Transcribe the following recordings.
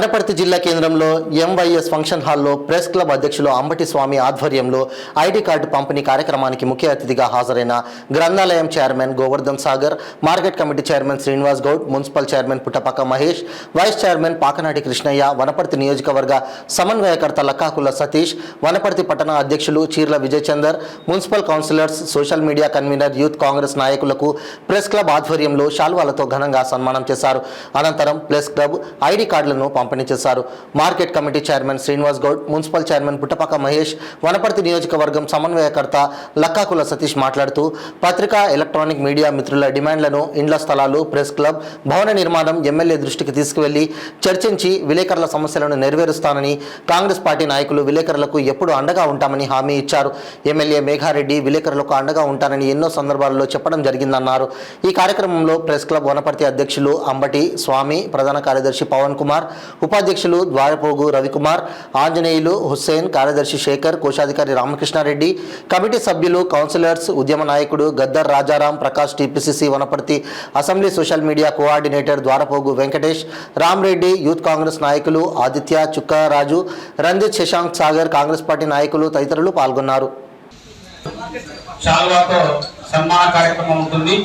వనపర్తి జిల్లా కేంద్రంలో MYS function హాల్లో ప్రెస్ క్లబ్ అధ్యక్షులు అంబటి స్వామి ఆధ్వర్యంలో ఐడి కార్డు పంపిణీ కార్యక్రమానికి ముఖ్య అతిథిగా హాజరైన గ్రంథాలయం chairman Govardhan Sagar, market committee chairman Srinivas Goud, municipal chairman Puttapakka Mahesh, vice chairman Pakanati Krishnaiah, Wanaparthy నియోజకవర్గ సమన్వయకర్త లక్కాకుల సతీష్, వనపర్తి పట్టణ అధ్యక్షులు Cheerla Vijay Chander, municipal councillors, social media convener, youth Congress నాయకులకు ప్రెస్ క్లబ్ ఆధ్వర్యంలో శాల్వాలతో ఘనంగా సన్మానం చేశారు. అనంతరం ప్రెస్ క్లబ్ ఐడి కార్డులను పంపిణీ చేశారు. Market committee chairman Srinivas Goud, municipal chairman Puttapakka Mahesh, Wanaparthy నియోజకవర్గం సమన్వయకర్త లక్కాకుల సతీష్ మాట్లాడుతూ పత్రికా, ఎలక్ట్రానిక్ మీడియా మిత్రుల డిమాండ్లను, ఇండ్ల స్థలాలు, ప్రెస్ క్లబ్ భవన నిర్మాణం ఎమ్మెల్యే దృష్టికి తీసుకువెళ్లి చర్చించి విలేకరుల సమస్యలను నెరవేరుస్తానని, కాంగ్రెస్ పార్టీ నాయకులు విలేకరులకు ఎప్పుడు అండగా ఉంటామని హామీ ఇచ్చారు. ఎమ్మెల్యే మేఘారెడ్డి విలేకరులకు అండగా ఉంటానని ఎన్నో సందర్భాల్లో చెప్పడం జరిగిందన్నారు. ఈ కార్యక్రమంలో ప్రెస్ క్లబ్ వనపర్తి అధ్యక్షులు అంబటి స్వామి, ప్రధాన కార్యదర్శి పవన్ కుమార్, ఉపాధ్యక్షులు ద్వారపోగు రవికుమార్, ఆంజనేయులు, హుస్సేన్, కార్యదర్శి శేఖర్, కోశాధికారి రామకృష్ణారెడ్డి, కమిటీ సభ్యులు, కౌన్సిలర్స్, ఉద్యమ నాయకుడు Gaddar Rajaram, Prakash, TPCC Wanaparthy assembly social media coordinator Dwarapogu Venkatesh, Ramreddy, youth Congress నాయకులు ఆదిత్య, చుక్కారాజు, రంజిత్, శశాంక్ సాగర్, కాంగ్రెస్ పార్టీ నాయకులు తదితరులు పాల్గొన్నారు. శాల్వాతో సన్మాన కార్యక్రమం ఉంటుంది.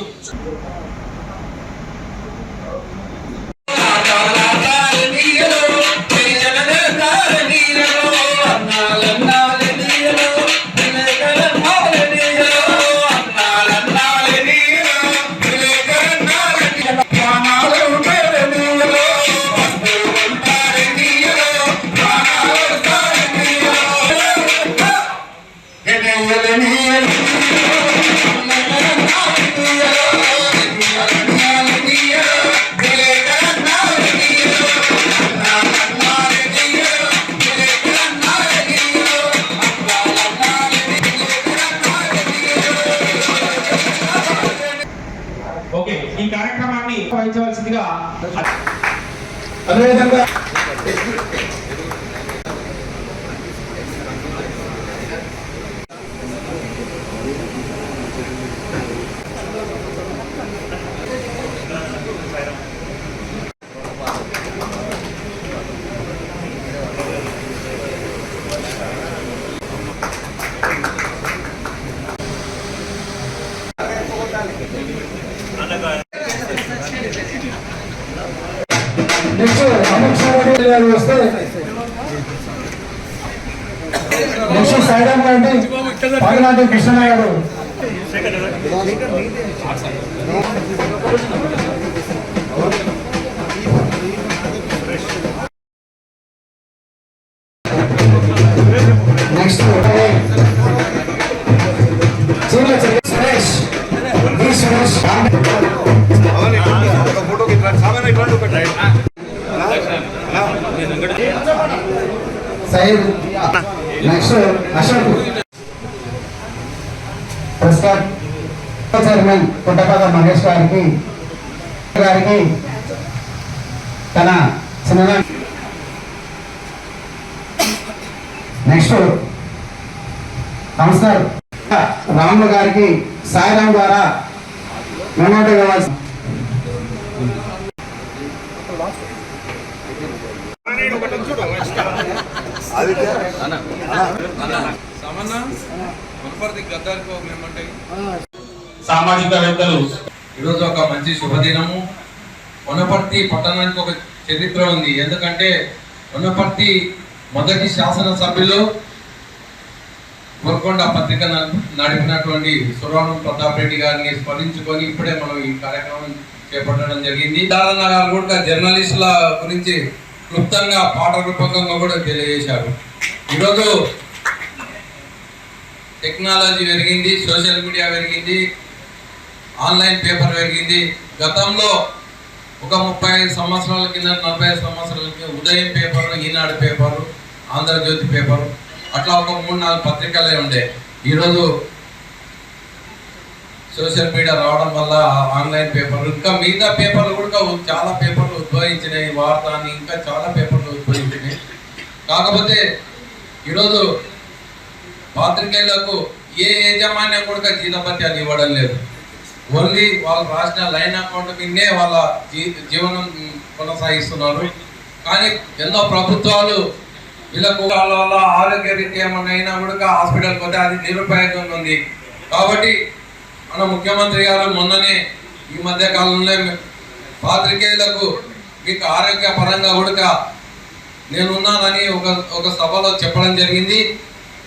ఈ కార్యక్రమాన్ని వహించవలసిందిగా అదేవిధంగా వస్తే నెక్స్ట్ సైడ్ పాకనాటి కృష్ణయ్య గారు, next side, next Ashok, press club chairman Puttapakka Mahesh గారికి తన చిన్న, నెక్స్ట్ కౌన్సిలర్ రాములు గారికి సాయిరాం ద్వారా మెమోటో ఇవ్వాల్సి. సామాజికవేత్తలు ఈరోజు ఒక మంచి శుభదినము. వనపర్తి పట్టణానికి ఒక చరిత్ర ఉంది. ఎందుకంటే వనపర్తి మొదటి శాసనసభ్యులు గోల్కొండ పత్రిక నడిపినటువంటి సురవరం ప్రతాప్ రెడ్డి గారిని స్మరించుకొని ఇప్పుడే మనం ఈ కార్యక్రమం చేపట్టడం జరిగింది. దారన్న గారు కూడా జర్నలిస్టుల గురించి క్లుప్తంగా పాట రూపకంగా కూడా తెలియజేశారు. ఈరోజు టెక్నాలజీ పెరిగింది, సోషల్ మీడియా పెరిగింది, ఆన్లైన్ పేపర్ పెరిగింది. గతంలో ఒక 35 సంవత్సరాల కింద, 40 సంవత్సరాల కింద ఉదయం పేపరు, ఈనాడు పేపరు, ఆంధ్రజ్యోతి పేపరు, అట్లా ఒక 3-4 పత్రికలే ఉండే. ఈరోజు సోషల్ మీడియా రావడం వల్ల ఆన్లైన్ పేపర్లు, ఇంకా మిగతా పేపర్లు కూడా చాలా పేపర్లు ఉద్భవించినాయి. వార్త అని ఇంకా చాలా పేపర్లు ఉద్భవించినాయి. కాకపోతే ఈరోజు పాత్రికేయులకు ఏ యాజమాన్యం కూడా జీతభత్యాలు ఇవ్వడం లేదు. ఓన్లీ వాళ్ళు రాసిన లైన్ అకౌంట్ మీదే వాళ్ళ జీవనం కొనసాగిస్తున్నారు. కానీ ఎన్నో ప్రభుత్వాలు వీళ్ళకు వాళ్ళ వల్ల ఆరోగ్య రీత్యా ఏమన్నా అయినా కూడా హాస్పిటల్కి పోతే అది నిరుపయోగంగా ఉంది. కాబట్టి మన ముఖ్యమంత్రి గారు మొన్ననే ఈ మధ్య కాలంలో పాత్రికేయులకు మీకు ఆరోగ్య పరంగా కూడా నేనున్నానని ఒక సభలో చెప్పడం జరిగింది.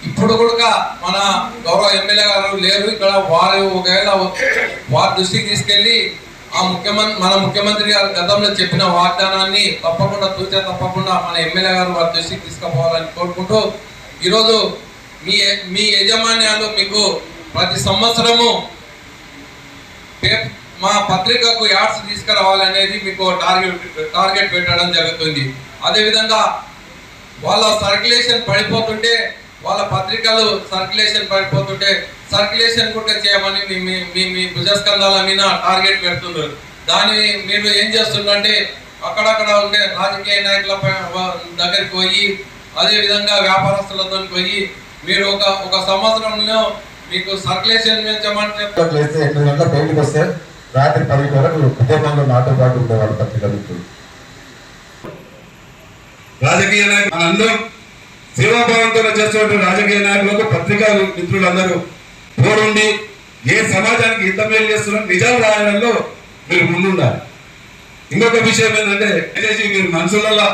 ఇప్పుడు కూడా మన గౌరవ ఎమ్మెల్యే గారు లేరు ఇక్కడ. వారు ఒకవేళ వారి దృష్టికి తీసుకెళ్లి మన ముఖ్యమంత్రి గారు గతంలో చెప్పిన వాగ్దానాన్ని తప్పకుండా మన ఎమ్మెల్యే గారు వారి దృష్టికి తీసుకుపోవాలని కోరుకుంటూ ఈరోజు మీ యాజమాన్యాలు మీకు ప్రతి సంవత్సరము మా పత్రికకు యాడ్స్ తీసుకురావాలనేది మీకు టార్గెట్ పెట్టడం జరుగుతుంది. అదేవిధంగా వాళ్ళ సర్క్యులేషన్ పడిపోతుంటే, వాళ్ళ పత్రికలు సర్క్యులేషన్ కూడా చేయమని మీ భుజస్కంధాల మీద టార్గెట్ పెడుతున్నారు. దాన్ని మీరు ఏం చేస్తుందంటే అక్కడక్కడ ఉండే రాజకీయ నాయకుల దగ్గరికి పోయి, అదేవిధంగా వ్యాపారస్తులతో పోయి మీరు ఒక సంవత్సరంలో మీకు సర్క్యులేషన్ పెంచమని 8 గంటల బయటకు వస్తే రాత్రి 10 వరకు కుటుంబంలో నాతో పాటు ఉండేవాళ్ళు పత్రిక మిత్రులు. రాజకీయ నాయకులు అందరూ సేవాభావంతో చేస్తున్న రాజకీయ నాయకులకు పత్రికా మిత్రులందరూ పోరుండి ఏ సమాజానికి ఇంత మేలు చేస్తున్నారు నిజాలు రాయడంలో మీరు ముందుండాలి. ఇంకొక విషయం ఏంటంటే దయచేసి మీరు మనుషులలో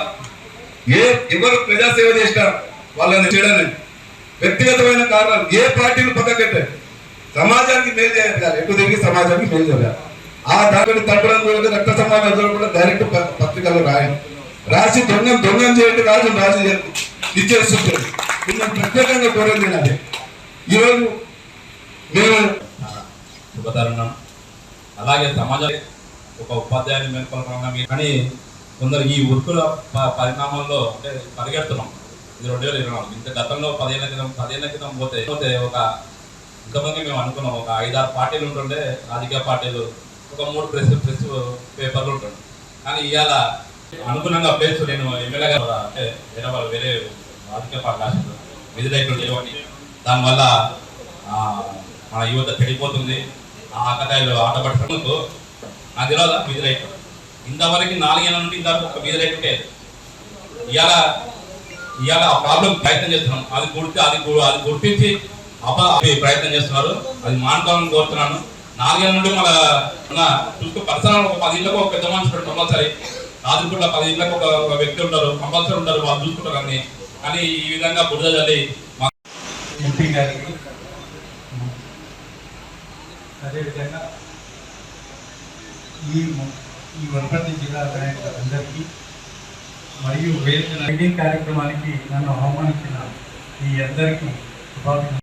ఎవరు ప్రజాసేవ చేసినా వాళ్ళని చేయడానికి వ్యక్తిగతమైన కారణాలు ఏ పార్టీలు పక్కకెట్టారు సమాజానికి మేలు చేయాలి, ఎక్కువ తిరిగి సమాజానికి మేలు చేయాలి. ఆ దాని తప్పడం కూడా రక్త సమాజంలో కూడా డైరెక్ట్ పత్రికలు రాసి దొంగం చేయండి, రాజు ఇచ్చేస్తుంటారు. మిమ్మల్ని ప్రత్యేకంగా కోరేది అదే. ఈరోజు మేము శుభతరుణం. అలాగే సమాజానికి ఒక ఉపాధ్యాయుని మేల్కొల్పడం కానీ కొందరు ఈ వృత్తుల పరిణామంలో అంటే పరిగెడుతున్నాం. ఇది 2024 ఇంత గతంలో 10 ఏళ్ల క్రితం పోతే ఒక ఇంతమంది మేము అనుకున్నాం ఒక 5-6 పార్టీలు ఉంటుండే, రాజకీయ పార్టీలు ఒక 3 ప్రెస్ పేపర్లు ఉంటుండే. కానీ ఇవాళ అనుగుణంగా ప్లేస్ నేను ఎమ్మెల్యే గారు అంటే వేరే రాజకీయ పార్టీ రాష్ట్రంలో విధులైట్లు లేవని దానివల్ల మన యువత చెడిపోతుంది, ఆకతాయిలు ఆట పట్టుకుంటూ నాకు తెలియదు విధులైట్లు ఇంతవరకు 4 ఏళ్ళ నుండి ఇంతవరకు ఒక విధులైట్ ఉంటే ఇవాళ ఆ ప్రాబ్లం ప్రయత్నం చేస్తున్నాం. అది గుర్తించి ప్రయత్నం చేస్తున్నారు. అది మానుకోవాలని కోరుతున్నాను. 4 ఏళ్ళ నుండి మన చూస్తూ పర్సనల్ ఒక 10 ఇళ్ళకు ఒక పెద్ద మనిషి పెట్టి కంపల్సరీ, రాజుకుంట 10 ఇళ్ళకు ఒక వ్యక్తి ఉంటారు, కంపల్సరీ ఉంటారు, వాళ్ళు చూసుకుంటారు అన్ని. కానీ ఈ విధంగా బురద చల్లి ఎంపీ గారికి, అదేవిధంగా ఈ వనపర్తి జిల్లా నాయకులందరికీ మరియు వేదిక కార్యక్రమానికి నన్ను ఆహ్వానించిన ఈ అందరికీ శుభాకాంక్షలు.